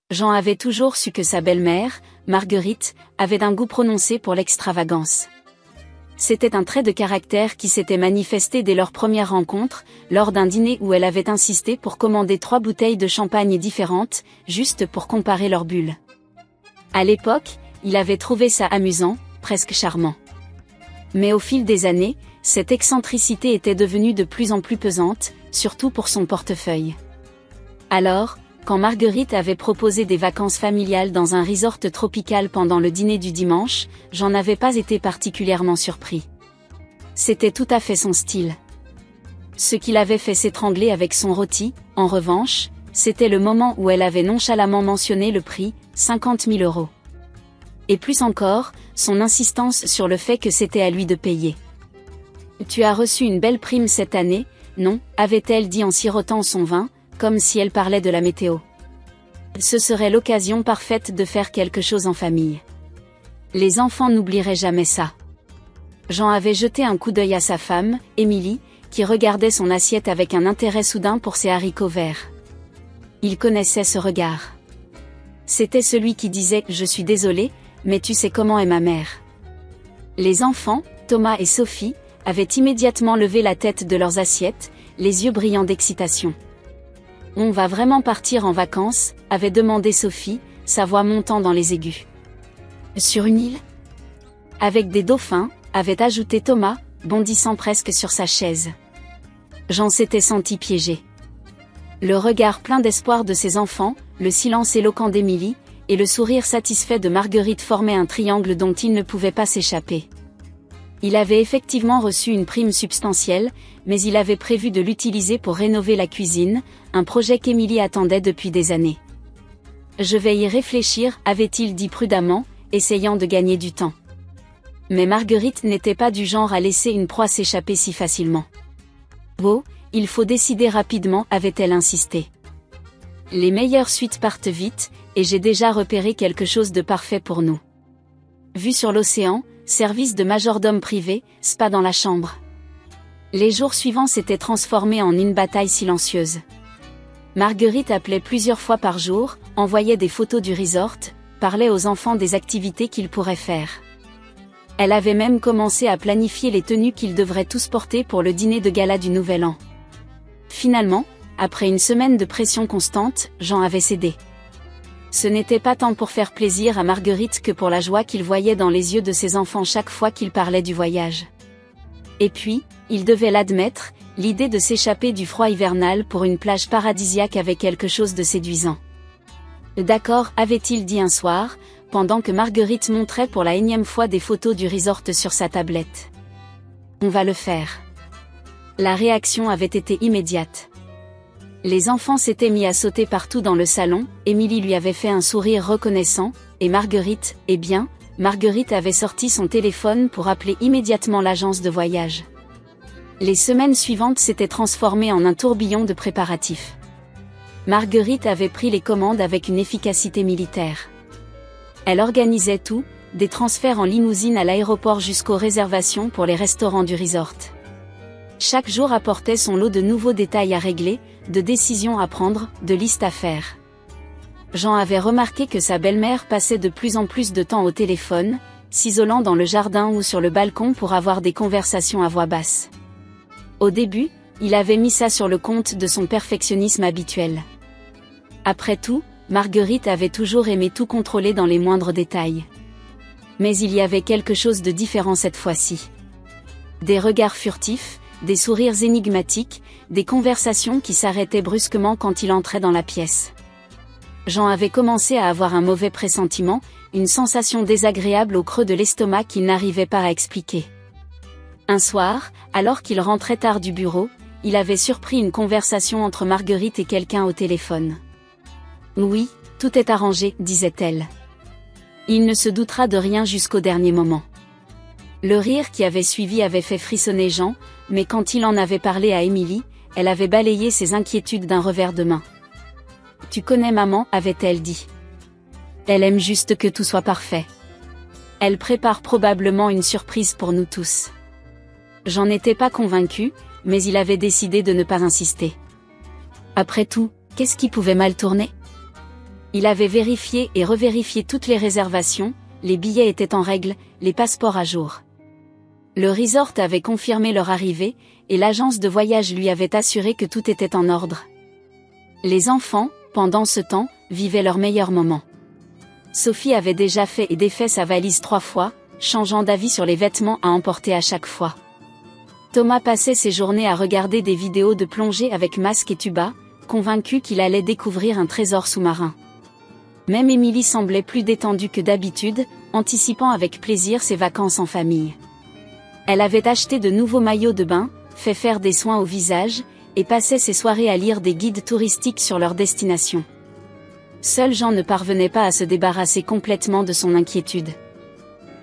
Jean avait toujours su que sa belle-mère, Marguerite, avait un goût prononcé pour l'extravagance. C'était un trait de caractère qui s'était manifesté dès leur première rencontre, lors d'un dîner où elle avait insisté pour commander 3 bouteilles de champagne différentes, juste pour comparer leurs bulles. À l'époque, il avait trouvé ça amusant, presque charmant. Mais au fil des années, cette excentricité était devenue de plus en plus pesante, surtout pour son portefeuille. Alors, quand Marguerite avait proposé des vacances familiales dans un resort tropical pendant le dîner du dimanche, j'en avais pas été particulièrement surpris. C'était tout à fait son style. Ce qui l'avait fait s'étrangler avec son rôti, en revanche, c'était le moment où elle avait nonchalamment mentionné le prix, 50 000 €. Et plus encore, son insistance sur le fait que c'était à lui de payer. « Tu as reçu une belle prime cette année, non ?» avait-elle dit en sirotant son vin, comme si elle parlait de la météo. Ce serait l'occasion parfaite de faire quelque chose en famille. Les enfants n'oublieraient jamais ça. Jean avait jeté un coup d'œil à sa femme, Émilie, qui regardait son assiette avec un intérêt soudain pour ses haricots verts. Il connaissait ce regard. C'était celui qui disait « Je suis désolé, mais tu sais comment est ma mère ». Les enfants, Thomas et Sophie, avaient immédiatement levé la tête de leurs assiettes, les yeux brillants d'excitation. « On va vraiment partir en vacances ?» avait demandé Sophie, sa voix montant dans les aigus. « Sur une île ?» Avec des dauphins, avait ajouté Thomas, bondissant presque sur sa chaise. Jean s'était senti piégé. Le regard plein d'espoir de ses enfants, le silence éloquent d'Émilie, et le sourire satisfait de Marguerite formaient un triangle dont il ne pouvait pas s'échapper. Il avait effectivement reçu une prime substantielle, mais il avait prévu de l'utiliser pour rénover la cuisine, un projet qu'Émilie attendait depuis des années. « Je vais y réfléchir » avait-il dit prudemment, essayant de gagner du temps. Mais Marguerite n'était pas du genre à laisser une proie s'échapper si facilement. « Oh, il faut décider rapidement » avait-elle insisté. « Les meilleures suites partent vite, et j'ai déjà repéré quelque chose de parfait pour nous. » Vue sur l'océan, service de majordome privé, spa dans la chambre. Les jours suivants s'étaient transformés en une bataille silencieuse. Marguerite appelait plusieurs fois par jour, envoyait des photos du resort, parlait aux enfants des activités qu'ils pourraient faire. Elle avait même commencé à planifier les tenues qu'ils devraient tous porter pour le dîner de gala du Nouvel An. Finalement, après une semaine de pression constante, Jean avait cédé. Ce n'était pas tant pour faire plaisir à Marguerite que pour la joie qu'il voyait dans les yeux de ses enfants chaque fois qu'il parlait du voyage. Et puis, il devait l'admettre, l'idée de s'échapper du froid hivernal pour une plage paradisiaque avait quelque chose de séduisant. « D'accord » avait-il dit un soir, pendant que Marguerite montrait pour la énième fois des photos du resort sur sa tablette. « On va le faire. » La réaction avait été immédiate. Les enfants s'étaient mis à sauter partout dans le salon, Émilie lui avait fait un sourire reconnaissant, et Marguerite, eh bien, Marguerite avait sorti son téléphone pour appeler immédiatement l'agence de voyage. Les semaines suivantes s'étaient transformées en un tourbillon de préparatifs. Marguerite avait pris les commandes avec une efficacité militaire. Elle organisait tout, des transferts en limousine à l'aéroport jusqu'aux réservations pour les restaurants du resort. Chaque jour apportait son lot de nouveaux détails à régler, de décisions à prendre, de listes à faire. Jean avait remarqué que sa belle-mère passait de plus en plus de temps au téléphone, s'isolant dans le jardin ou sur le balcon pour avoir des conversations à voix basse. Au début, il avait mis ça sur le compte de son perfectionnisme habituel. Après tout, Marguerite avait toujours aimé tout contrôler dans les moindres détails. Mais il y avait quelque chose de différent cette fois-ci. Des regards furtifs, des sourires énigmatiques, des conversations qui s'arrêtaient brusquement quand il entrait dans la pièce. Jean avait commencé à avoir un mauvais pressentiment, une sensation désagréable au creux de l'estomac qu'il n'arrivait pas à expliquer. Un soir, alors qu'il rentrait tard du bureau, il avait surpris une conversation entre Marguerite et quelqu'un au téléphone. « Oui, tout est arrangé » disait-elle. Il ne se doutera de rien jusqu'au dernier moment. Le rire qui avait suivi avait fait frissonner Jean, mais quand il en avait parlé à Émilie, elle avait balayé ses inquiétudes d'un revers de main. « Tu connais maman » avait-elle dit. Elle aime juste que tout soit parfait. Elle prépare probablement une surprise pour nous tous. J'en étais pas convaincu, mais il avait décidé de ne pas insister. Après tout, qu'est-ce qui pouvait mal tourner ? Il avait vérifié et revérifié toutes les réservations, les billets étaient en règle, les passeports à jour. Le resort avait confirmé leur arrivée, et l'agence de voyage lui avait assuré que tout était en ordre. Les enfants, pendant ce temps, vivaient leur meilleur moment. Sophie avait déjà fait et défait sa valise 3 fois, changeant d'avis sur les vêtements à emporter à chaque fois. Thomas passait ses journées à regarder des vidéos de plongée avec masque et tuba, convaincu qu'il allait découvrir un trésor sous-marin. Même Émilie semblait plus détendue que d'habitude, anticipant avec plaisir ses vacances en famille. Elle avait acheté de nouveaux maillots de bain, fait faire des soins au visage, et passait ses soirées à lire des guides touristiques sur leur destination. Seul Jean ne parvenait pas à se débarrasser complètement de son inquiétude.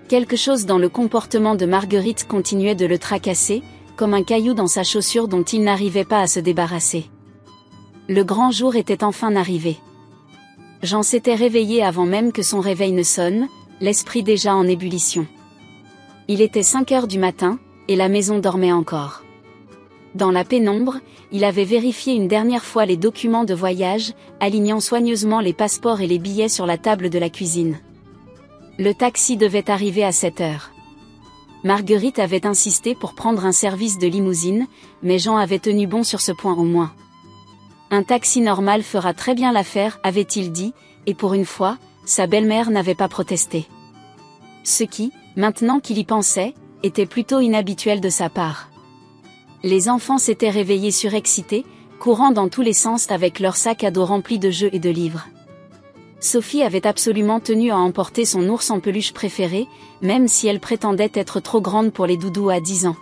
Quelque chose dans le comportement de Marguerite continuait de le tracasser, comme un caillou dans sa chaussure dont il n'arrivait pas à se débarrasser. Le grand jour était enfin arrivé. Jean s'était réveillé avant même que son réveil ne sonne, l'esprit déjà en ébullition. Il était 5 heures du matin, et la maison dormait encore. Dans la pénombre, il avait vérifié une dernière fois les documents de voyage, alignant soigneusement les passeports et les billets sur la table de la cuisine. Le taxi devait arriver à 7 heures. Marguerite avait insisté pour prendre un service de limousine, mais Jean avait tenu bon sur ce point au moins. Un taxi normal fera très bien l'affaire, avait-il dit, et pour une fois, sa belle-mère n'avait pas protesté. Ce qui, maintenant qu'il y pensait, était plutôt inhabituel de sa part. Les enfants s'étaient réveillés surexcités, courant dans tous les sens avec leur sac à dos rempli de jeux et de livres. Sophie avait absolument tenu à emporter son ours en peluche préféré, même si elle prétendait être trop grande pour les doudous à 10 ans.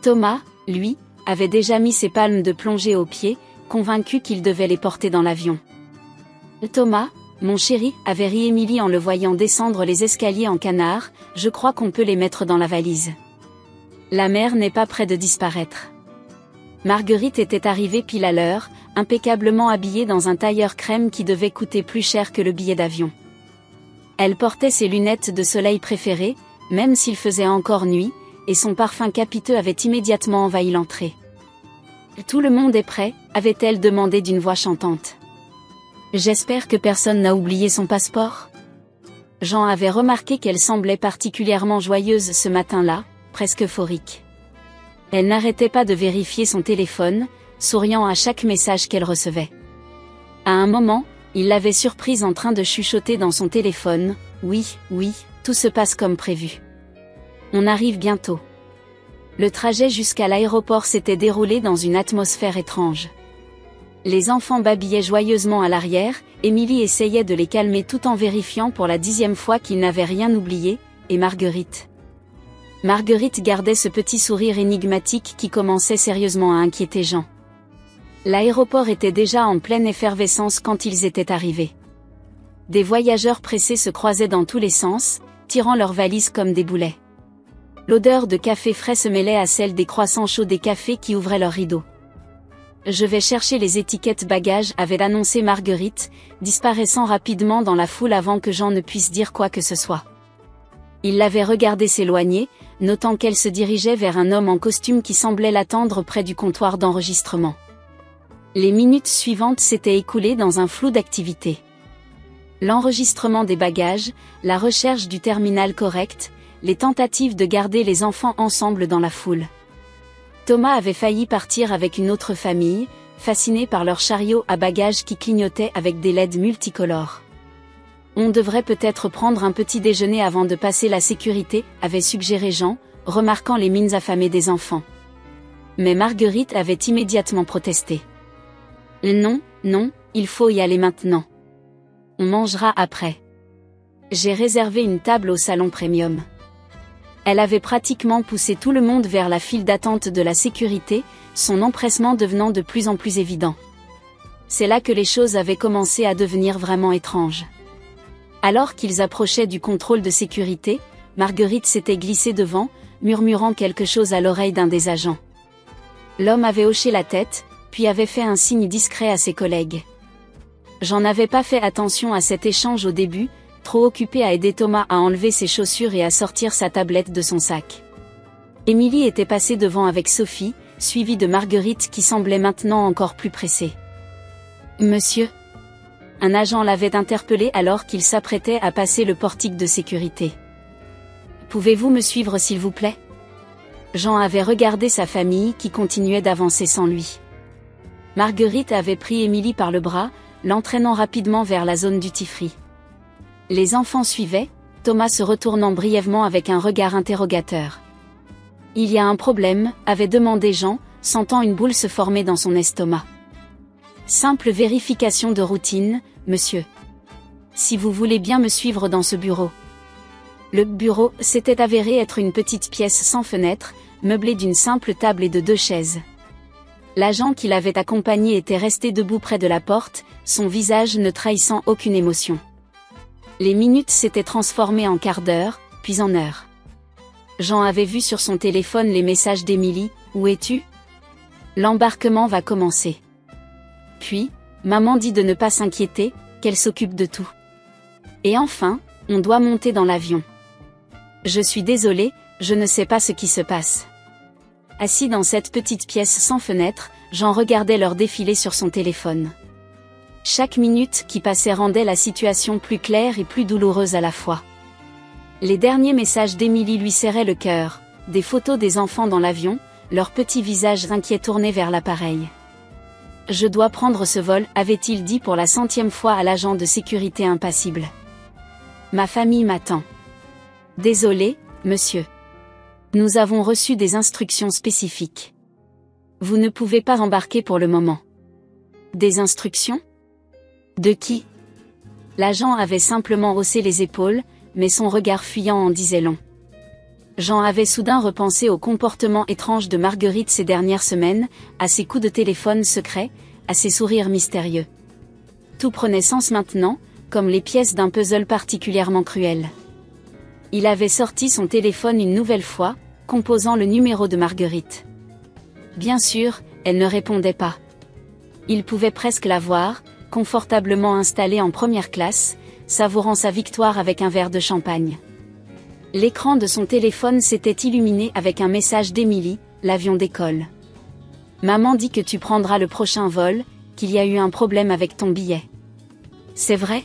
Thomas, lui, avait déjà mis ses palmes de plongée aux pieds, convaincu qu'il devait les porter dans l'avion. Thomas, mon chéri, avait ri Émilie en le voyant descendre les escaliers en canard, je crois qu'on peut les mettre dans la valise. La mère n'est pas près de disparaître. Marguerite était arrivée pile à l'heure, impeccablement habillée dans un tailleur crème qui devait coûter plus cher que le billet d'avion. Elle portait ses lunettes de soleil préférées, même s'il faisait encore nuit, et son parfum capiteux avait immédiatement envahi l'entrée. « Tout le monde est prêt ?» avait-elle demandé d'une voix chantante. « J'espère que personne n'a oublié son passeport ?» Jean avait remarqué qu'elle semblait particulièrement joyeuse ce matin-là, presque euphorique. Elle n'arrêtait pas de vérifier son téléphone, souriant à chaque message qu'elle recevait. À un moment, il l'avait surprise en train de chuchoter dans son téléphone, « Oui, oui, tout se passe comme prévu. On arrive bientôt. » Le trajet jusqu'à l'aéroport s'était déroulé dans une atmosphère étrange. Les enfants babillaient joyeusement à l'arrière, Émilie essayait de les calmer tout en vérifiant pour la 10e fois qu'ils n'avaient rien oublié, et Marguerite gardait ce petit sourire énigmatique qui commençait sérieusement à inquiéter Jean. L'aéroport était déjà en pleine effervescence quand ils étaient arrivés. Des voyageurs pressés se croisaient dans tous les sens, tirant leurs valises comme des boulets. L'odeur de café frais se mêlait à celle des croissants chauds des cafés qui ouvraient leurs rideaux. « Je vais chercher les étiquettes bagages » avait annoncé Marguerite, disparaissant rapidement dans la foule avant que Jean ne puisse dire quoi que ce soit. Il l'avait regardée s'éloigner, notant qu'elle se dirigeait vers un homme en costume qui semblait l'attendre près du comptoir d'enregistrement. Les minutes suivantes s'étaient écoulées dans un flou d'activités. L'enregistrement des bagages, la recherche du terminal correct, les tentatives de garder les enfants ensemble dans la foule. Thomas avait failli partir avec une autre famille, fasciné par leur chariot à bagages qui clignotait avec des LED multicolores. On devrait peut-être prendre un petit déjeuner avant de passer la sécurité, avait suggéré Jean, remarquant les mines affamées des enfants. Mais Marguerite avait immédiatement protesté. Non, non, il faut y aller maintenant. On mangera après. J'ai réservé une table au salon premium. Elle avait pratiquement poussé tout le monde vers la file d'attente de la sécurité, son empressement devenant de plus en plus évident. C'est là que les choses avaient commencé à devenir vraiment étranges. Alors qu'ils approchaient du contrôle de sécurité, Marguerite s'était glissée devant, murmurant quelque chose à l'oreille d'un des agents. L'homme avait hoché la tête, puis avait fait un signe discret à ses collègues. Jean n'avais pas fait attention à cet échange au début, trop occupé à aider Thomas à enlever ses chaussures et à sortir sa tablette de son sac. Émilie était passée devant avec Sophie, suivie de Marguerite qui semblait maintenant encore plus pressée. « Monsieur ?» Un agent l'avait interpellé alors qu'il s'apprêtait à passer le portique de sécurité. « Pouvez-vous me suivre s'il vous plaît ?» Jean avait regardé sa famille qui continuait d'avancer sans lui. Marguerite avait pris Émilie par le bras, l'entraînant rapidement vers la zone duty-free. Les enfants suivaient, Thomas se retournant brièvement avec un regard interrogateur. « Il y a un problème ?» avait demandé Jean, sentant une boule se former dans son estomac. « Simple vérification de routine, monsieur. Si vous voulez bien me suivre dans ce bureau. » Le bureau s'était avéré être une petite pièce sans fenêtre, meublée d'une simple table et de 2 chaises. L'agent qui l'avait accompagné était resté debout près de la porte, son visage ne trahissant aucune émotion. Les minutes s'étaient transformées en quart d'heure, puis en heure. Jean avait vu sur son téléphone les messages d'Émilie. « Où es-tu ? L'embarquement va commencer. » Puis, maman dit de ne pas s'inquiéter, qu'elle s'occupe de tout. Et enfin, on doit monter dans l'avion. Je suis désolé, je ne sais pas ce qui se passe. Assis dans cette petite pièce sans fenêtre, Jean regardait leur défilé sur son téléphone. Chaque minute qui passait rendait la situation plus claire et plus douloureuse à la fois. Les derniers messages d'Émilie lui serraient le cœur, des photos des enfants dans l'avion, leurs petits visages inquiets tournés vers l'appareil. « Je dois prendre ce vol », avait-il dit pour la 100e fois à l'agent de sécurité impassible. « Ma famille m'attend. »« Désolé, monsieur. Nous avons reçu des instructions spécifiques. Vous ne pouvez pas embarquer pour le moment. » Des instructions ? De qui ? L'agent avait simplement haussé les épaules, mais son regard fuyant en disait long. Jean avait soudain repensé au comportement étrange de Marguerite ces dernières semaines, à ses coups de téléphone secrets, à ses sourires mystérieux. Tout prenait sens maintenant, comme les pièces d'un puzzle particulièrement cruel. Il avait sorti son téléphone une nouvelle fois, composant le numéro de Marguerite. Bien sûr, elle ne répondait pas. Il pouvait presque la voir, confortablement installée en première classe, savourant sa victoire avec un verre de champagne. L'écran de son téléphone s'était illuminé avec un message d'Émilie, l'avion décolle. « Maman dit que tu prendras le prochain vol, qu'il y a eu un problème avec ton billet. » C'est vrai ?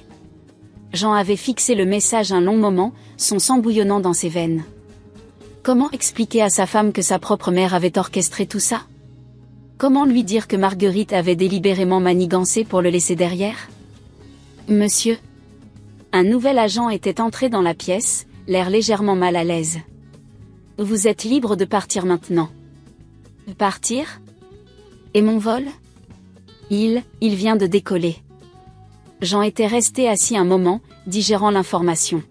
Jean avait fixé le message un long moment, son sang bouillonnant dans ses veines. Comment expliquer à sa femme que sa propre mère avait orchestré tout ça ? Comment lui dire que Marguerite avait délibérément manigancé pour le laisser derrière ? « Monsieur ?» Un nouvel agent était entré dans la pièce, l'air légèrement mal à l'aise. « Vous êtes libre de partir maintenant. »« Partir ? Et mon vol ? » Il vient de décoller. » Jean était resté assis un moment, digérant l'information.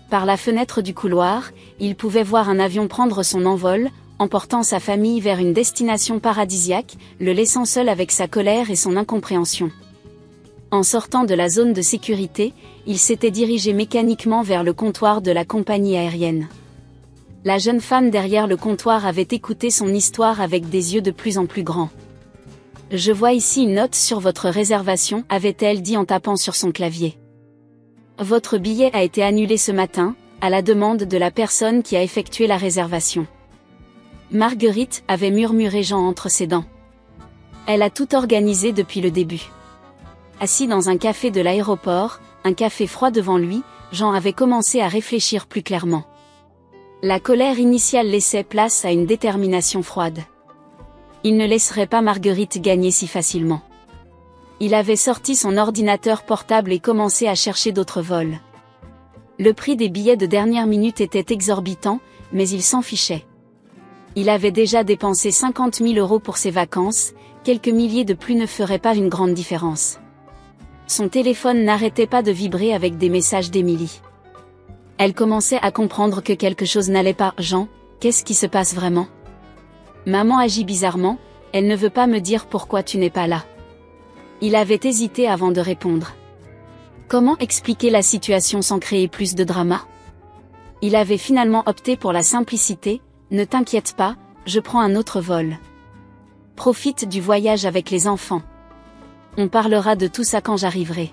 Par la fenêtre du couloir, il pouvait voir un avion prendre son envol, emportant sa famille vers une destination paradisiaque, le laissant seul avec sa colère et son incompréhension. En sortant de la zone de sécurité, il s'était dirigé mécaniquement vers le comptoir de la compagnie aérienne. La jeune femme derrière le comptoir avait écouté son histoire avec des yeux de plus en plus grands. « Je vois ici une note sur votre réservation », avait-elle dit en tapant sur son clavier. « Votre billet a été annulé ce matin, à la demande de la personne qui a effectué la réservation. » Marguerite, avait murmuré Jean entre ses dents. Elle a tout organisé depuis le début. Assis dans un café de l'aéroport, un café froid devant lui, Jean avait commencé à réfléchir plus clairement. La colère initiale laissait place à une détermination froide. Il ne laisserait pas Marguerite gagner si facilement. Il avait sorti son ordinateur portable et commencé à chercher d'autres vols. Le prix des billets de dernière minute était exorbitant, mais il s'en fichait. Il avait déjà dépensé 50 000 € pour ses vacances, quelques milliers de plus ne feraient pas une grande différence. Son téléphone n'arrêtait pas de vibrer avec des messages d'Émilie. Elle commençait à comprendre que quelque chose n'allait pas. « Jean, qu'est-ce qui se passe vraiment ? Maman agit bizarrement, elle ne veut pas me dire pourquoi tu n'es pas là. » Il avait hésité avant de répondre. Comment expliquer la situation sans créer plus de drama ? Il avait finalement opté pour la simplicité. « Ne t'inquiète pas, je prends un autre vol. Profite du voyage avec les enfants. On parlera de tout ça quand j'arriverai. »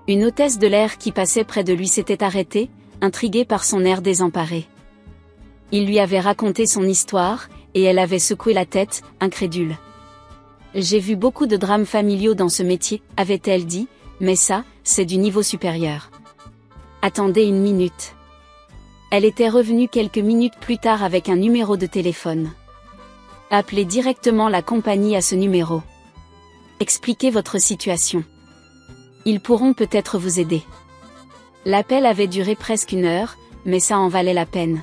Une hôtesse de l'air qui passait près de lui s'était arrêtée, intriguée par son air désemparé. Il lui avait raconté son histoire, et elle avait secoué la tête, incrédule. « J'ai vu beaucoup de drames familiaux dans ce métier, » avait-elle dit, « mais ça, c'est du niveau supérieur. Attendez une minute. Elle était revenue quelques minutes plus tard avec un numéro de téléphone. Appelez directement la compagnie à ce numéro. Expliquez votre situation. Ils pourront peut-être vous aider. L'appel avait duré presque 1 heure, mais ça en valait la peine.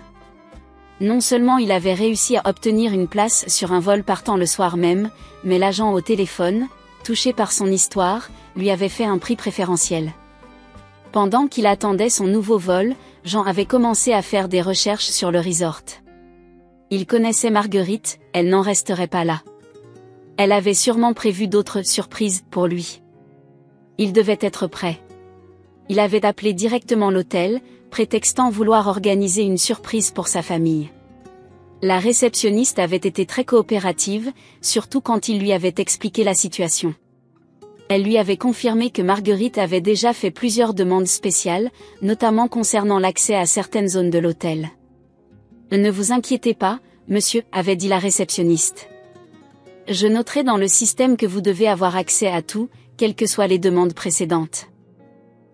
Non seulement il avait réussi à obtenir une place sur un vol partant le soir même, mais l'agent au téléphone, touché par son histoire, lui avait fait un prix préférentiel. Pendant qu'il attendait son nouveau vol, Jean avait commencé à faire des recherches sur le resort. Il connaissait Marguerite, elle n'en resterait pas là. Elle avait sûrement prévu d'autres surprises pour lui. Il devait être prêt. Il avait appelé directement l'hôtel, prétextant vouloir organiser une surprise pour sa famille. La réceptionniste avait été très coopérative, surtout quand il lui avait expliqué la situation. Elle lui avait confirmé que Marguerite avait déjà fait plusieurs demandes spéciales, notamment concernant l'accès à certaines zones de l'hôtel. « Ne vous inquiétez pas, monsieur, » avait dit la réceptionniste. « Je noterai dans le système que vous devez avoir accès à tout, quelles que soient les demandes précédentes. »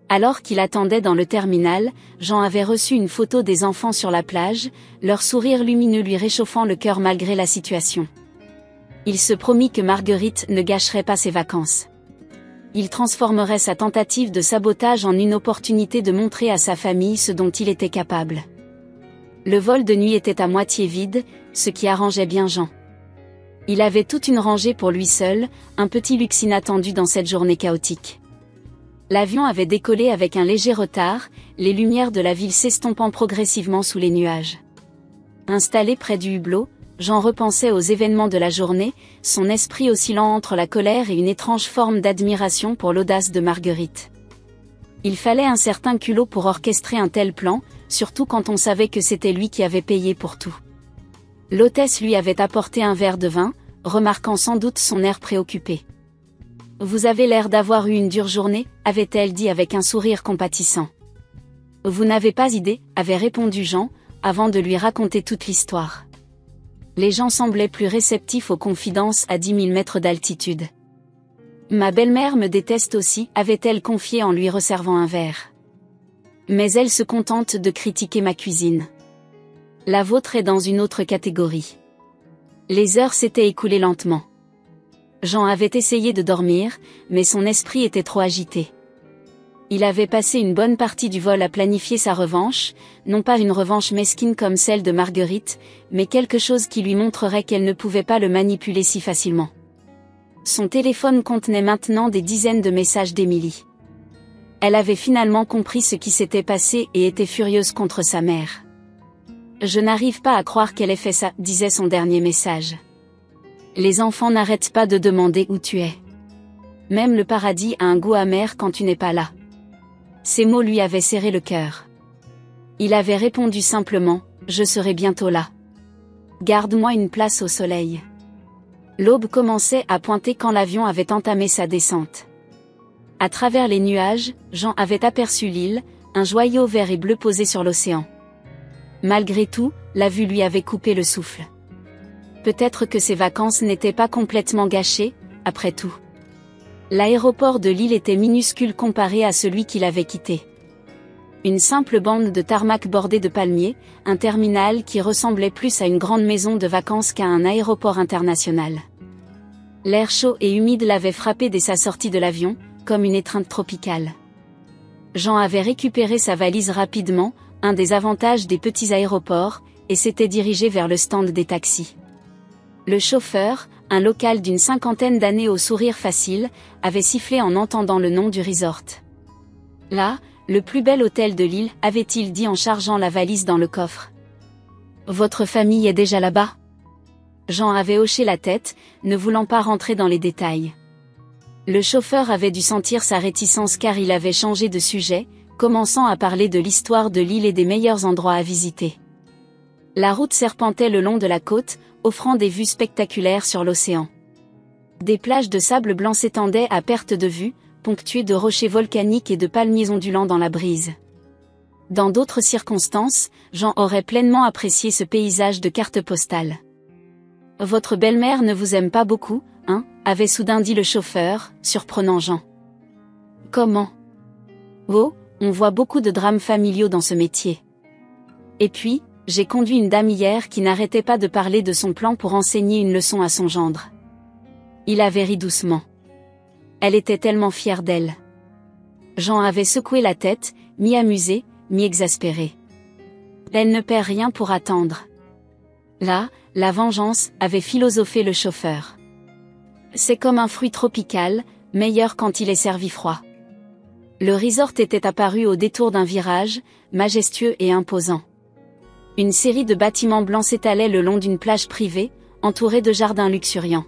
Alors qu'il attendait dans le terminal, Jean avait reçu une photo des enfants sur la plage, leur sourire lumineux lui réchauffant le cœur malgré la situation. Il se promit que Marguerite ne gâcherait pas ses vacances. Il transformerait sa tentative de sabotage en une opportunité de montrer à sa famille ce dont il était capable. Le vol de nuit était à moitié vide, ce qui arrangeait bien Jean. Il avait toute une rangée pour lui seul, un petit luxe inattendu dans cette journée chaotique. L'avion avait décollé avec un léger retard, les lumières de la ville s'estompant progressivement sous les nuages. Installé près du hublot, Jean repensait aux événements de la journée, son esprit oscillant entre la colère et une étrange forme d'admiration pour l'audace de Marguerite. Il fallait un certain culot pour orchestrer un tel plan, surtout quand on savait que c'était lui qui avait payé pour tout. L'hôtesse lui avait apporté un verre de vin, remarquant sans doute son air préoccupé. « Vous avez l'air d'avoir eu une dure journée » avait-elle dit avec un sourire compatissant. « Vous n'avez pas idée » avait répondu Jean, avant de lui raconter toute l'histoire. Les gens semblaient plus réceptifs aux confidences à 10 000 mètres d'altitude. « Ma belle-mère me déteste aussi » avait-elle confié en lui resservant un verre. « Mais elle se contente de critiquer ma cuisine. La vôtre est dans une autre catégorie. » Les heures s'étaient écoulées lentement. Jean avait essayé de dormir, mais son esprit était trop agité. Il avait passé une bonne partie du vol à planifier sa revanche, non pas une revanche mesquine comme celle de Marguerite, mais quelque chose qui lui montrerait qu'elle ne pouvait pas le manipuler si facilement. Son téléphone contenait maintenant des dizaines de messages d'Émilie. Elle avait finalement compris ce qui s'était passé et était furieuse contre sa mère. « Je n'arrive pas à croire qu'elle ait fait ça », disait son dernier message. « Les enfants n'arrêtent pas de demander où tu es. Même le paradis a un goût amer quand tu n'es pas là. » Ces mots lui avaient serré le cœur. Il avait répondu simplement, « Je serai bientôt là. Garde-moi une place au soleil. » L'aube commençait à pointer quand l'avion avait entamé sa descente. À travers les nuages, Jean avait aperçu l'île, un joyau vert et bleu posé sur l'océan. Malgré tout, la vue lui avait coupé le souffle. Peut-être que ses vacances n'étaient pas complètement gâchées, après tout. L'aéroport de l'île était minuscule comparé à celui qu'il avait quitté. Une simple bande de tarmac bordée de palmiers, un terminal qui ressemblait plus à une grande maison de vacances qu'à un aéroport international. L'air chaud et humide l'avait frappé dès sa sortie de l'avion, comme une étreinte tropicale. Jean avait récupéré sa valise rapidement, un des avantages des petits aéroports, et s'était dirigé vers le stand des taxis. Le chauffeur, un local d'une 50aine d'années au sourire facile, avait sifflé en entendant le nom du resort. « Là, le plus bel hôtel de l'île » avait-il dit en chargeant la valise dans le coffre. « Votre famille est déjà là-bas » Jean avait hoché la tête, ne voulant pas rentrer dans les détails. Le chauffeur avait dû sentir sa réticence car il avait changé de sujet, commençant à parler de l'histoire de l'île et des meilleurs endroits à visiter. La route serpentait le long de la côte, offrant des vues spectaculaires sur l'océan. Des plages de sable blanc s'étendaient à perte de vue, ponctuées de rochers volcaniques et de palmiers ondulants dans la brise. Dans d'autres circonstances, Jean aurait pleinement apprécié ce paysage de carte postale. « Votre belle-mère ne vous aime pas beaucoup, hein ?» avait soudain dit le chauffeur, surprenant Jean. « Comment? Oh, on voit beaucoup de drames familiaux dans ce métier. Et puis, j'ai conduit une dame hier qui n'arrêtait pas de parler de son plan pour enseigner une leçon à son gendre. Il avait ri doucement. Elle était tellement fière d'elle. Jean avait secoué la tête, mi-amusé, mi-exaspéré. Elle ne perd rien pour attendre. Là, la vengeance, avait philosophé le chauffeur. C'est comme un fruit tropical, meilleur quand il est servi froid. Le resort était apparu au détour d'un virage, majestueux et imposant. Une série de bâtiments blancs s'étalait le long d'une plage privée, entourée de jardins luxuriants.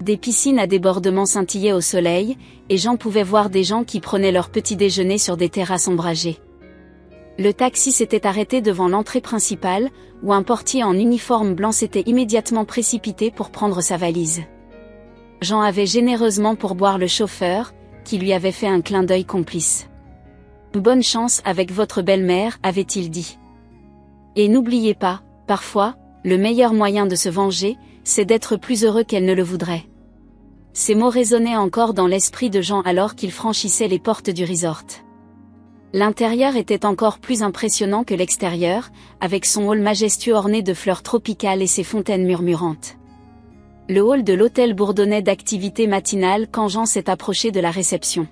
Des piscines à débordements scintillaient au soleil, et Jean pouvait voir des gens qui prenaient leur petit déjeuner sur des terrasses ombragées. Le taxi s'était arrêté devant l'entrée principale, où un portier en uniforme blanc s'était immédiatement précipité pour prendre sa valise. Jean avait généreusement pourboire le chauffeur, qui lui avait fait un clin d'œil complice. « Bonne chance avec votre belle-mère », avait-il dit. Et n'oubliez pas, parfois, le meilleur moyen de se venger, c'est d'être plus heureux qu'elle ne le voudrait. Ces mots résonnaient encore dans l'esprit de Jean alors qu'il franchissait les portes du resort. L'intérieur était encore plus impressionnant que l'extérieur, avec son hall majestueux orné de fleurs tropicales et ses fontaines murmurantes. Le hall de l'hôtel bourdonnait d'activités matinales quand Jean s'est approché de la réception.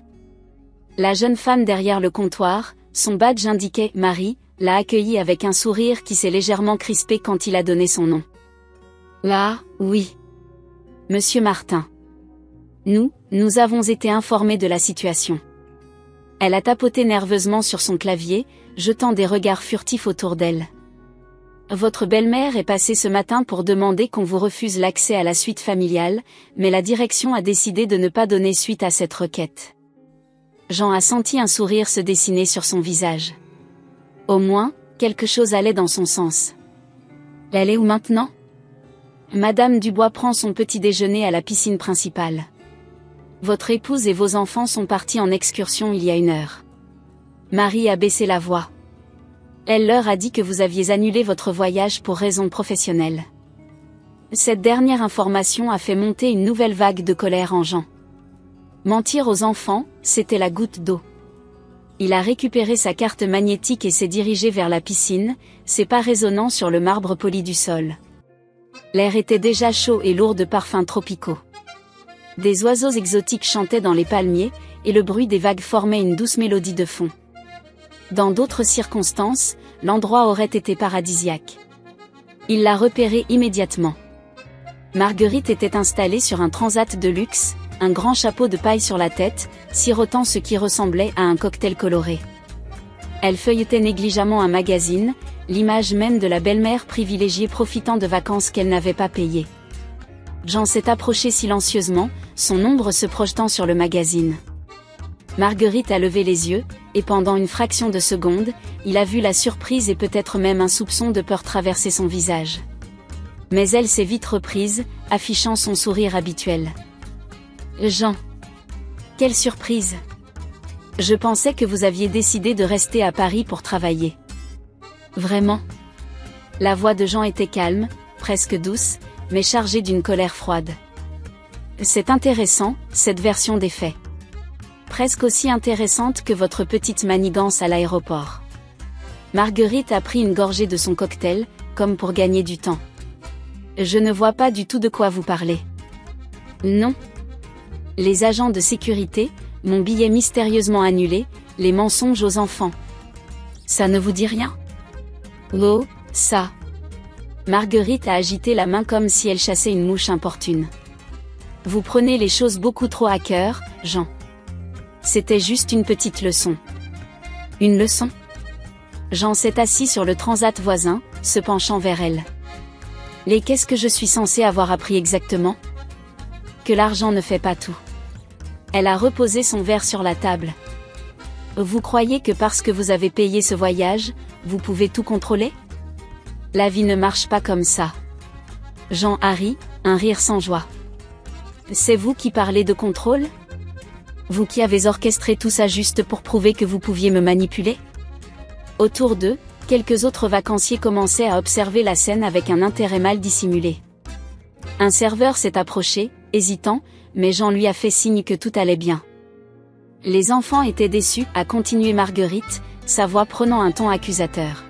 La jeune femme derrière le comptoir, son badge indiquait « Marie », l'a accueilli avec un sourire qui s'est légèrement crispé quand il a donné son nom. Là, oui. Monsieur Martin. Nous avons été informés de la situation. Elle a tapoté nerveusement sur son clavier, jetant des regards furtifs autour d'elle. Votre belle-mère est passée ce matin pour demander qu'on vous refuse l'accès à la suite familiale, mais la direction a décidé de ne pas donner suite à cette requête. Jean a senti un sourire se dessiner sur son visage. Au moins, quelque chose allait dans son sens. Elle est où maintenant? Madame Dubois prend son petit déjeuner à la piscine principale. Votre épouse et vos enfants sont partis en excursion il y a 1 heure. Marie a baissé la voix. Elle leur a dit que vous aviez annulé votre voyage pour raisons professionnelles. Cette dernière information a fait monter une nouvelle vague de colère en Jean. Mentir aux enfants, c'était la goutte d'eau. Il a récupéré sa carte magnétique et s'est dirigé vers la piscine, ses pas résonnant sur le marbre poli du sol. L'air était déjà chaud et lourd de parfums tropicaux. Des oiseaux exotiques chantaient dans les palmiers, et le bruit des vagues formait une douce mélodie de fond. Dans d'autres circonstances, l'endroit aurait été paradisiaque. Il l'a repéré immédiatement. Marguerite était installée sur un transat de luxe, un grand chapeau de paille sur la tête, sirotant ce qui ressemblait à un cocktail coloré. Elle feuilletait négligemment un magazine, l'image même de la belle-mère privilégiée profitant de vacances qu'elle n'avait pas payées. Jean s'est approché silencieusement, son ombre se projetant sur le magazine. Marguerite a levé les yeux, et pendant une fraction de seconde, il a vu la surprise et peut-être même un soupçon de peur traverser son visage. Mais elle s'est vite reprise, affichant son sourire habituel. Jean. Quelle surprise! Je pensais que vous aviez décidé de rester à Paris pour travailler. Vraiment? La voix de Jean était calme, presque douce, mais chargée d'une colère froide. C'est intéressant, cette version des faits. Presque aussi intéressante que votre petite manigance à l'aéroport. Marguerite a pris une gorgée de son cocktail, comme pour gagner du temps. Je ne vois pas du tout de quoi vous parlez. Non. Les agents de sécurité, mon billet mystérieusement annulé, les mensonges aux enfants. Ça ne vous dit rien? Oh, ça. Marguerite a agité la main comme si elle chassait une mouche importune. Vous prenez les choses beaucoup trop à cœur, Jean. C'était juste une petite leçon. Une leçon? Jean s'est assis sur le transat voisin, se penchant vers elle. Et qu'est-ce que je suis censé avoir appris exactement? Que l'argent ne fait pas tout. Elle a reposé son verre sur la table. Vous croyez que parce que vous avez payé ce voyage, vous pouvez tout contrôler? La vie ne marche pas comme ça. Jean a ri, un rire sans joie. C'est vous qui parlez de contrôle? Vous qui avez orchestré tout ça juste pour prouver que vous pouviez me manipuler? Autour d'eux, quelques autres vacanciers commençaient à observer la scène avec un intérêt mal dissimulé. Un serveur s'est approché, hésitant, mais Jean lui a fait signe que tout allait bien. Les enfants étaient déçus, a continué Marguerite, sa voix prenant un ton accusateur.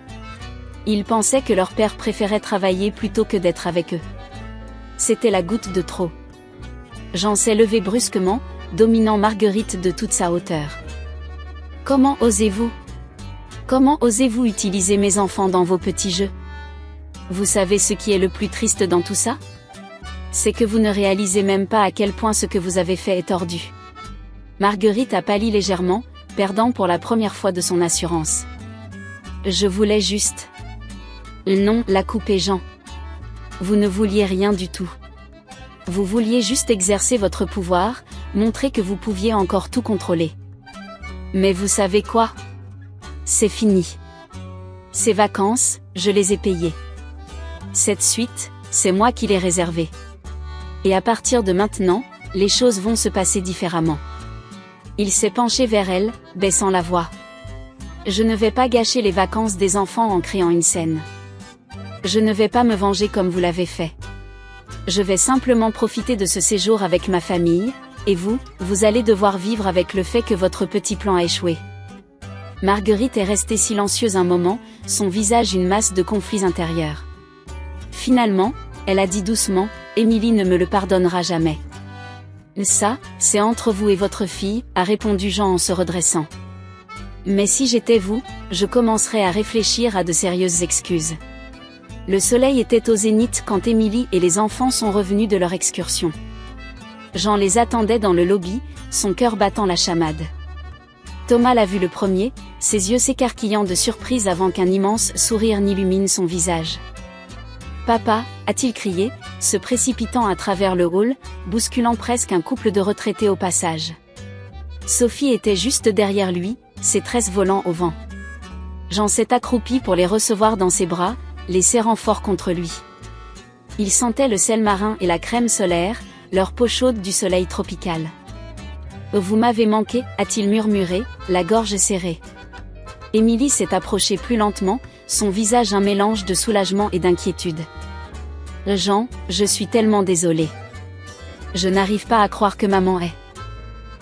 Ils pensaient que leur père préférait travailler plutôt que d'être avec eux. C'était la goutte de trop. Jean s'est levé brusquement, dominant Marguerite de toute sa hauteur. Comment osez-vous? Comment osez-vous utiliser mes enfants dans vos petits jeux? Vous savez ce qui est le plus triste dans tout ça? C'est que vous ne réalisez même pas à quel point ce que vous avez fait est tordu. Marguerite a pâli légèrement, perdant pour la première fois de son assurance. Je voulais juste... Non, l'a coupé Jean. Vous ne vouliez rien du tout. Vous vouliez juste exercer votre pouvoir, montrer que vous pouviez encore tout contrôler. Mais vous savez quoi? C'est fini. Ces vacances, je les ai payées. Cette suite, c'est moi qui l'ai réservée. Et à partir de maintenant, les choses vont se passer différemment. Il s'est penché vers elle, baissant la voix. Je ne vais pas gâcher les vacances des enfants en créant une scène. Je ne vais pas me venger comme vous l'avez fait. Je vais simplement profiter de ce séjour avec ma famille, et vous, vous allez devoir vivre avec le fait que votre petit plan a échoué. Marguerite est restée silencieuse un moment, son visage une masse de conflits intérieurs. Finalement, elle a dit doucement, Émilie ne me le pardonnera jamais. Ça, c'est entre vous et votre fille, a répondu Jean en se redressant. Mais si j'étais vous, je commencerais à réfléchir à de sérieuses excuses. Le soleil était au zénith quand Émilie et les enfants sont revenus de leur excursion. Jean les attendait dans le lobby, son cœur battant la chamade. Thomas l'a vu le premier, ses yeux s'écarquillant de surprise avant qu'un immense sourire n'illumine son visage. Papa, a-t-il crié, se précipitant à travers le hall, bousculant presque un couple de retraités au passage. Sophie était juste derrière lui, ses tresses volant au vent. Jean s'est accroupi pour les recevoir dans ses bras, les serrant fort contre lui. Il sentait le sel marin et la crème solaire, leur peau chaude du soleil tropical. « Vous m'avez manqué » a-t-il murmuré, la gorge serrée. Émilie s'est approchée plus lentement, son visage un mélange de soulagement et d'inquiétude. « Jean, je suis tellement désolée. Je n'arrive pas à croire que maman est... »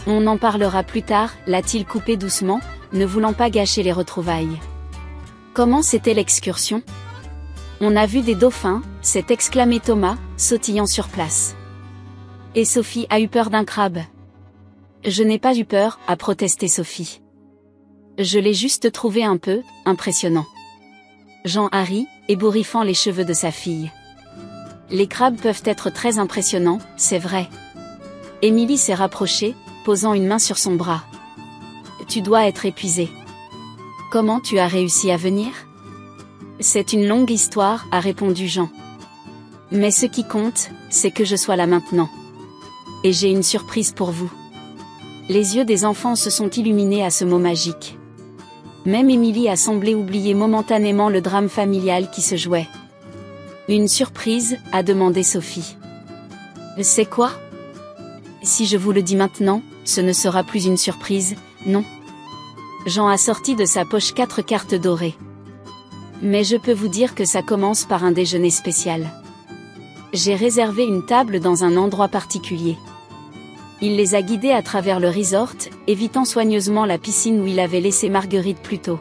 « On en parlera plus tard » l'a-t-il coupé doucement, ne voulant pas gâcher les retrouvailles. « Comment c'était l'excursion ? » « On a vu des dauphins » s'est exclamé Thomas, sautillant sur place. « Et Sophie a eu peur d'un crabe. »« Je n'ai pas eu peur » a protesté Sophie. « Je l'ai juste trouvé un peu impressionnant. » Jean a ri, ébouriffant les cheveux de sa fille. « Les crabes peuvent être très impressionnants, c'est vrai. » Émilie s'est rapprochée, posant une main sur son bras. « Tu dois être épuisée. Comment tu as réussi à venir ? » « C'est une longue histoire » a répondu Jean. « Mais ce qui compte, c'est que je sois là maintenant. Et j'ai une surprise pour vous. » Les yeux des enfants se sont illuminés à ce mot magique. Même Émilie a semblé oublier momentanément le drame familial qui se jouait. « Une surprise » a demandé Sophie. « C'est quoi ? Si je vous le dis maintenant, ce ne sera plus une surprise, non ? » Jean a sorti de sa poche 4 cartes dorées. Mais je peux vous dire que ça commence par un déjeuner spécial. J'ai réservé une table dans un endroit particulier. Il les a guidés à travers le resort, évitant soigneusement la piscine où il avait laissé Marguerite plus tôt.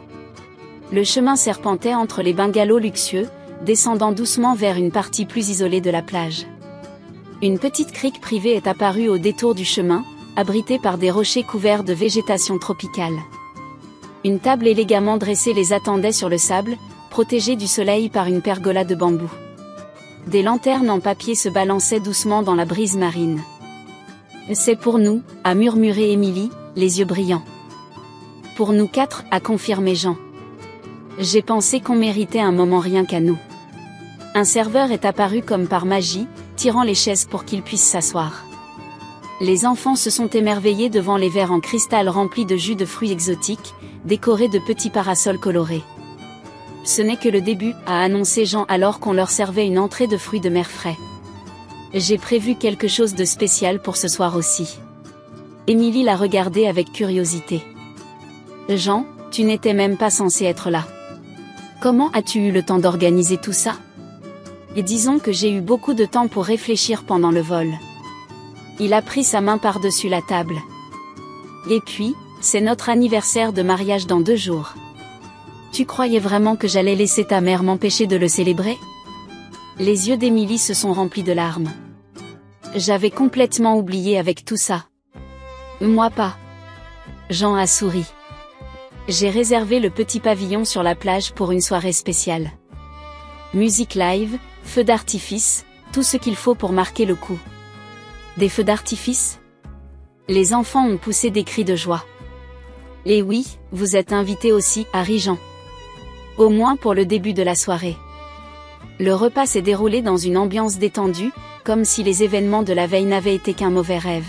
Le chemin serpentait entre les bungalows luxueux, descendant doucement vers une partie plus isolée de la plage. Une petite crique privée est apparue au détour du chemin, abritée par des rochers couverts de végétation tropicale. Une table élégamment dressée les attendait sur le sable, protégée du soleil par une pergola de bambou. Des lanternes en papier se balançaient doucement dans la brise marine. « C'est pour nous » a murmuré Émilie, les yeux brillants. « Pour nous 4 » a confirmé Jean. « J'ai pensé qu'on méritait un moment rien qu'à nous. » Un serveur est apparu comme par magie, tirant les chaises pour qu'ils puissent s'asseoir. Les enfants se sont émerveillés devant les verres en cristal remplis de jus de fruits exotiques, décorés de petits parasols colorés. Ce n'est que le début, a annoncé Jean alors qu'on leur servait une entrée de fruits de mer frais. J'ai prévu quelque chose de spécial pour ce soir aussi. Émilie l'a regardé avec curiosité. Jean, tu n'étais même pas censé être là. Comment as-tu eu le temps d'organiser tout ça ? Et disons que j'ai eu beaucoup de temps pour réfléchir pendant le vol. Il a pris sa main par-dessus la table. Et puis, c'est notre anniversaire de mariage dans 2 jours. Tu croyais vraiment que j'allais laisser ta mère m'empêcher de le célébrer? Les yeux d'Émilie se sont remplis de larmes. J'avais complètement oublié avec tout ça. Moi pas. Jean a souri. J'ai réservé le petit pavillon sur la plage pour une soirée spéciale. Musique live, feux d'artifice, tout ce qu'il faut pour marquer le coup. Des feux d'artifice? Les enfants ont poussé des cris de joie. Et oui, vous êtes invités aussi, Harry Jean. Au moins pour le début de la soirée. Le repas s'est déroulé dans une ambiance détendue, comme si les événements de la veille n'avaient été qu'un mauvais rêve.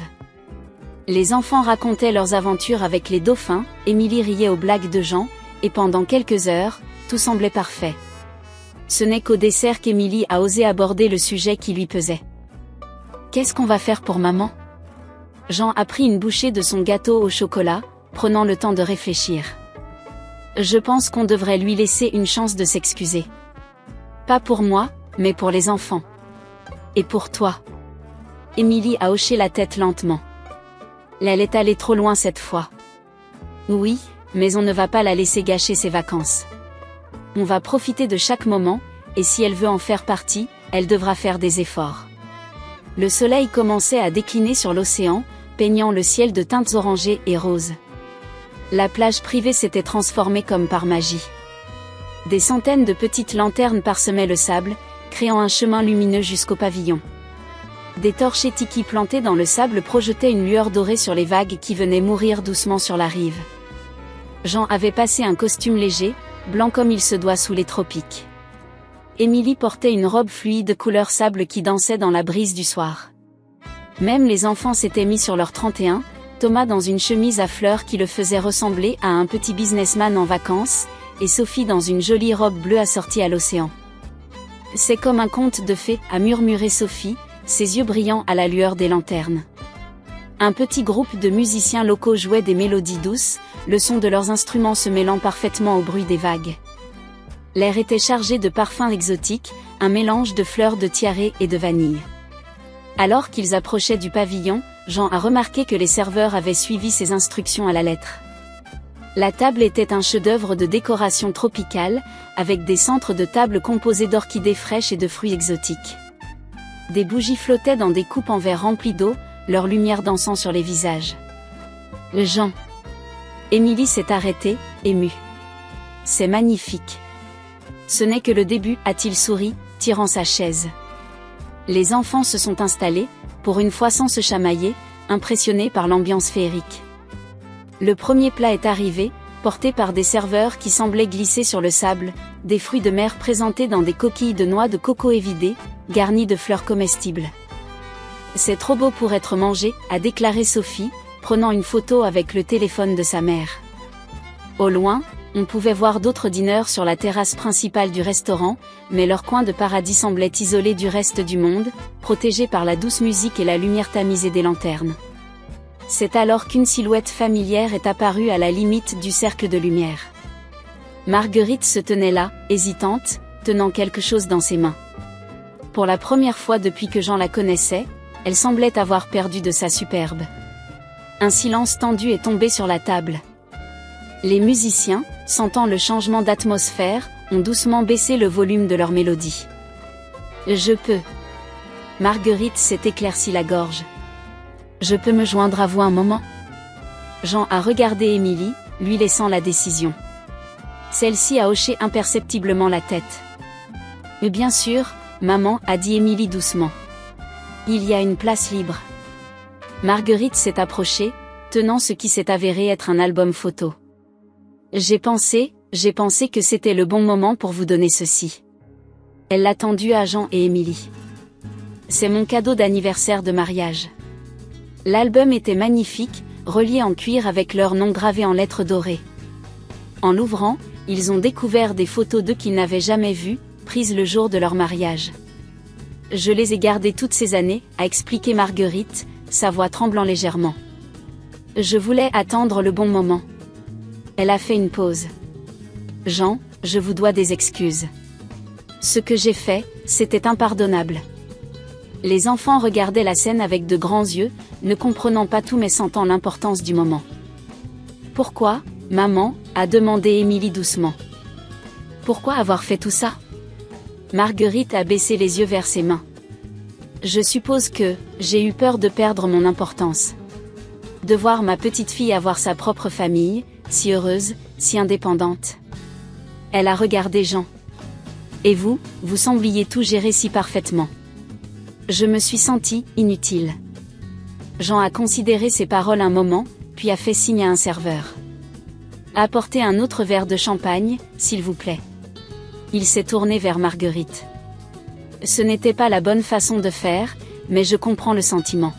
Les enfants racontaient leurs aventures avec les dauphins, Émilie riait aux blagues de Jean, et pendant quelques heures, tout semblait parfait. Ce n'est qu'au dessert qu'Émilie a osé aborder le sujet qui lui pesait. Qu'est-ce qu'on va faire pour maman? Jean a pris une bouchée de son gâteau au chocolat, prenant le temps de réfléchir. Je pense qu'on devrait lui laisser une chance de s'excuser. Pas pour moi, mais pour les enfants. Et pour toi. Émilie a hoché la tête lentement. Elle est allée trop loin cette fois. Oui, mais on ne va pas la laisser gâcher ses vacances. On va profiter de chaque moment, et si elle veut en faire partie, elle devra faire des efforts. Le soleil commençait à décliner sur l'océan, peignant le ciel de teintes orangées et roses. La plage privée s'était transformée comme par magie. Des centaines de petites lanternes parsemaient le sable, créant un chemin lumineux jusqu'au pavillon. Des torches tiki plantées dans le sable projetaient une lueur dorée sur les vagues qui venaient mourir doucement sur la rive. Jean avait passé un costume léger, blanc comme il se doit sous les tropiques. Émilie portait une robe fluide couleur sable qui dansait dans la brise du soir. Même les enfants s'étaient mis sur leur 31, Thomas dans une chemise à fleurs qui le faisait ressembler à un petit businessman en vacances, et Sophie dans une jolie robe bleue assortie à l'océan. C'est comme un conte de fées, a murmuré Sophie, ses yeux brillants à la lueur des lanternes. Un petit groupe de musiciens locaux jouait des mélodies douces, le son de leurs instruments se mêlant parfaitement au bruit des vagues. L'air était chargé de parfums exotiques, un mélange de fleurs de tiare et de vanille. Alors qu'ils approchaient du pavillon, Jean a remarqué que les serveurs avaient suivi ses instructions à la lettre. La table était un chef-d'œuvre de décoration tropicale, avec des centres de table composés d'orchidées fraîches et de fruits exotiques. Des bougies flottaient dans des coupes en verre remplies d'eau, leur lumière dansant sur les visages. Jean. Émilie s'est arrêtée, émue. C'est magnifique. Ce n'est que le début, a-t-il souri, tirant sa chaise. Les enfants se sont installés, pour une fois sans se chamailler, impressionnés par l'ambiance féerique. Le premier plat est arrivé, porté par des serveurs qui semblaient glisser sur le sable, des fruits de mer présentés dans des coquilles de noix de coco évidées, garnis de fleurs comestibles. C'est trop beau pour être mangé, a déclaré Sophie, prenant une photo avec le téléphone de sa mère. Au loin, on pouvait voir d'autres dîneurs sur la terrasse principale du restaurant, mais leur coin de paradis semblait isolé du reste du monde, protégé par la douce musique et la lumière tamisée des lanternes. C'est alors qu'une silhouette familière est apparue à la limite du cercle de lumière. Marguerite se tenait là, hésitante, tenant quelque chose dans ses mains. Pour la première fois depuis que Jean la connaissait, elle semblait avoir perdu de sa superbe. Un silence tendu est tombé sur la table. Les musiciens, sentant le changement d'atmosphère, ont doucement baissé le volume de leur mélodie. Je peux. Marguerite s'est éclairci la gorge. Je peux me joindre à vous un moment? Jean a regardé Émilie, lui laissant la décision. Celle-ci a hoché imperceptiblement la tête. Bien sûr, maman, a dit Émilie doucement. Il y a une place libre. Marguerite s'est approchée, tenant ce qui s'est avéré être un album photo. J'ai pensé que c'était le bon moment pour vous donner ceci. Elle l'a tendu à Jean et Émilie. C'est mon cadeau d'anniversaire de mariage. L'album était magnifique, relié en cuir avec leur nom gravé en lettres dorées. En l'ouvrant, ils ont découvert des photos d'eux qu'ils n'avaient jamais vues, prises le jour de leur mariage. Je les ai gardées toutes ces années, a expliqué Marguerite, sa voix tremblant légèrement. Je voulais attendre le bon moment. Elle a fait une pause. Jean, je vous dois des excuses. Ce que j'ai fait, c'était impardonnable. Les enfants regardaient la scène avec de grands yeux, ne comprenant pas tout mais sentant l'importance du moment. Pourquoi, maman, a demandé Émilie doucement. Pourquoi avoir fait tout ça? Marguerite a baissé les yeux vers ses mains. Je suppose que, j'ai eu peur de perdre mon importance. De voir ma petite fille avoir sa propre famille, si heureuse, si indépendante. Elle a regardé Jean. Et vous, vous sembliez tout gérer si parfaitement. Je me suis sentie inutile. Jean a considéré ces paroles un moment, puis a fait signe à un serveur. Apportez un autre verre de champagne, s'il vous plaît. Il s'est tourné vers Marguerite. Ce n'était pas la bonne façon de faire, mais je comprends le sentiment.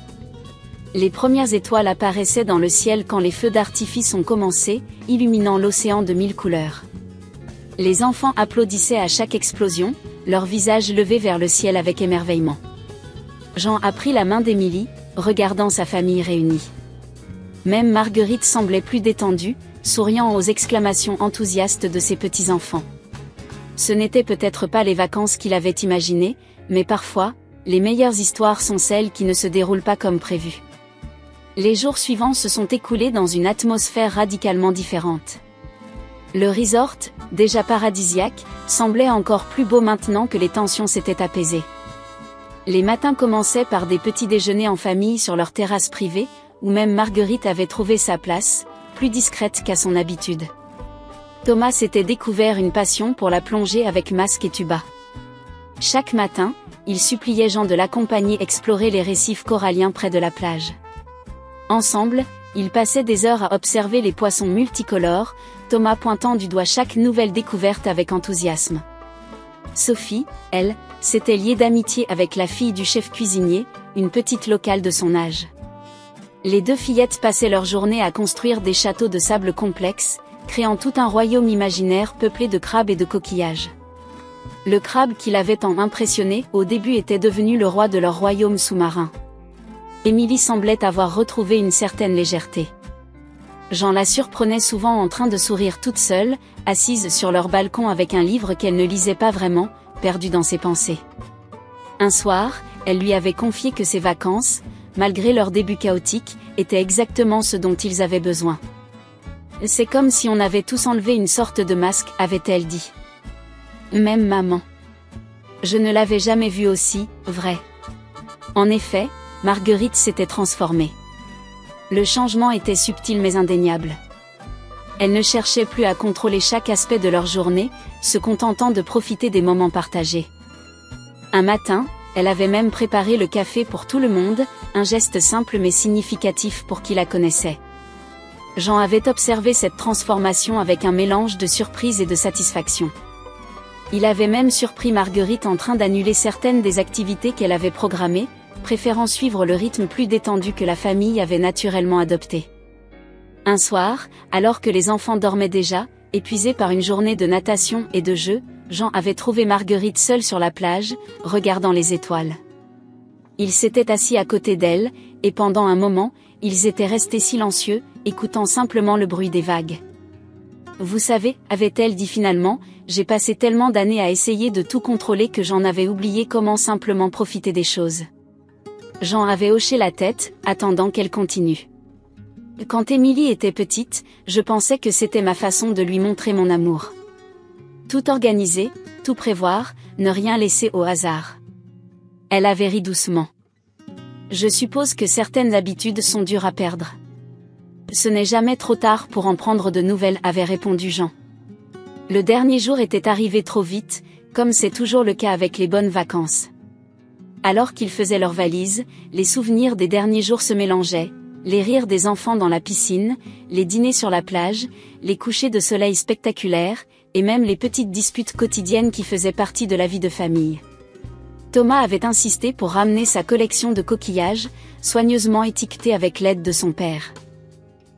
Les premières étoiles apparaissaient dans le ciel quand les feux d'artifice ont commencé, illuminant l'océan de 1000 couleurs. Les enfants applaudissaient à chaque explosion, leurs visages levés vers le ciel avec émerveillement. Jean a pris la main d'Émilie, regardant sa famille réunie. Même Marguerite semblait plus détendue, souriant aux exclamations enthousiastes de ses petits-enfants. Ce n'étaient peut-être pas les vacances qu'il avait imaginées, mais parfois, les meilleures histoires sont celles qui ne se déroulent pas comme prévu. Les jours suivants se sont écoulés dans une atmosphère radicalement différente. Le resort, déjà paradisiaque, semblait encore plus beau maintenant que les tensions s'étaient apaisées. Les matins commençaient par des petits déjeuners en famille sur leur terrasse privée, où même Marguerite avait trouvé sa place, plus discrète qu'à son habitude. Thomas s'était découvert une passion pour la plongée avec masque et tuba. Chaque matin, il suppliait Jean de l'accompagner explorer les récifs coralliens près de la plage. Ensemble, ils passaient des heures à observer les poissons multicolores, Thomas pointant du doigt chaque nouvelle découverte avec enthousiasme. Sophie, elle, s'était liée d'amitié avec la fille du chef cuisinier, une petite locale de son âge. Les deux fillettes passaient leur journée à construire des châteaux de sable complexes, créant tout un royaume imaginaire peuplé de crabes et de coquillages. Le crabe qui l'avait tant impressionné au début était devenu le roi de leur royaume sous-marin. Émilie semblait avoir retrouvé une certaine légèreté. Jean la surprenait souvent en train de sourire toute seule, assise sur leur balcon avec un livre qu'elle ne lisait pas vraiment, perdue dans ses pensées. Un soir, elle lui avait confié que ses vacances, malgré leur début chaotique, étaient exactement ce dont ils avaient besoin. C'est comme si on avait tous enlevé une sorte de masque, avait-elle dit. Même maman. Je ne l'avais jamais vue aussi, vrai. En effet, Marguerite s'était transformée. Le changement était subtil mais indéniable. Elle ne cherchait plus à contrôler chaque aspect de leur journée, se contentant de profiter des moments partagés. Un matin, elle avait même préparé le café pour tout le monde, un geste simple mais significatif pour qui la connaissait. Jean avait observé cette transformation avec un mélange de surprise et de satisfaction. Il avait même surpris Marguerite en train d'annuler certaines des activités qu'elle avait programmées, préférant suivre le rythme plus détendu que la famille avait naturellement adopté. Un soir, alors que les enfants dormaient déjà, épuisés par une journée de natation et de jeux, Jean avait trouvé Marguerite seule sur la plage, regardant les étoiles. Il s'était assis à côté d'elle, et pendant un moment, ils étaient restés silencieux, écoutant simplement le bruit des vagues. Vous savez, avait-elle dit finalement, j'ai passé tellement d'années à essayer de tout contrôler que j'en avais oublié comment simplement profiter des choses. Jean avait hoché la tête, attendant qu'elle continue. Quand Émilie était petite, je pensais que c'était ma façon de lui montrer mon amour. Tout organiser, tout prévoir, ne rien laisser au hasard. Elle avait ri doucement. Je suppose que certaines habitudes sont dures à perdre. Ce n'est jamais trop tard pour en prendre de nouvelles, avait répondu Jean. Le dernier jour était arrivé trop vite, comme c'est toujours le cas avec les bonnes vacances. Alors qu'ils faisaient leurs valises, les souvenirs des derniers jours se mélangeaient, les rires des enfants dans la piscine, les dîners sur la plage, les couchers de soleil spectaculaires, et même les petites disputes quotidiennes qui faisaient partie de la vie de famille. Thomas avait insisté pour ramener sa collection de coquillages, soigneusement étiquetés avec l'aide de son père.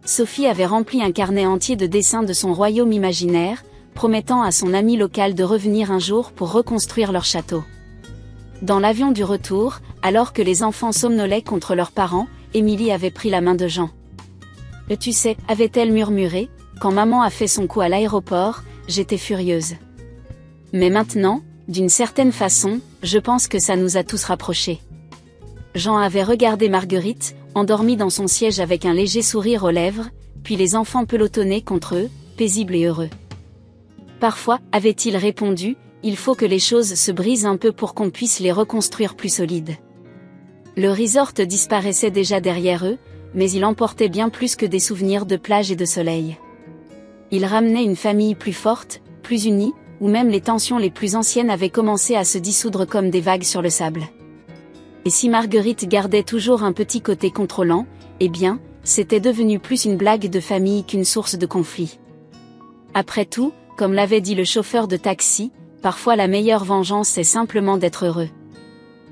Sophie avait rempli un carnet entier de dessins de son royaume imaginaire, promettant à son ami local de revenir un jour pour reconstruire leur château. Dans l'avion du retour, alors que les enfants somnolaient contre leurs parents, Émilie avait pris la main de Jean. « Tu sais, avait-elle murmuré, quand maman a fait son coup à l'aéroport, j'étais furieuse. Mais maintenant, d'une certaine façon, je pense que ça nous a tous rapprochés. » Jean avait regardé Marguerite, endormie dans son siège avec un léger sourire aux lèvres, puis les enfants pelotonnaient contre eux, paisibles et heureux. Parfois, avait-il répondu, il faut que les choses se brisent un peu pour qu'on puisse les reconstruire plus solides. Le resort disparaissait déjà derrière eux, mais il emportait bien plus que des souvenirs de plage et de soleil. Il ramenait une famille plus forte, plus unie, où même les tensions les plus anciennes avaient commencé à se dissoudre comme des vagues sur le sable. Et si Marguerite gardait toujours un petit côté contrôlant, eh bien, c'était devenu plus une blague de famille qu'une source de conflit. Après tout, comme l'avait dit le chauffeur de taxi, parfois la meilleure vengeance c'est simplement d'être heureux.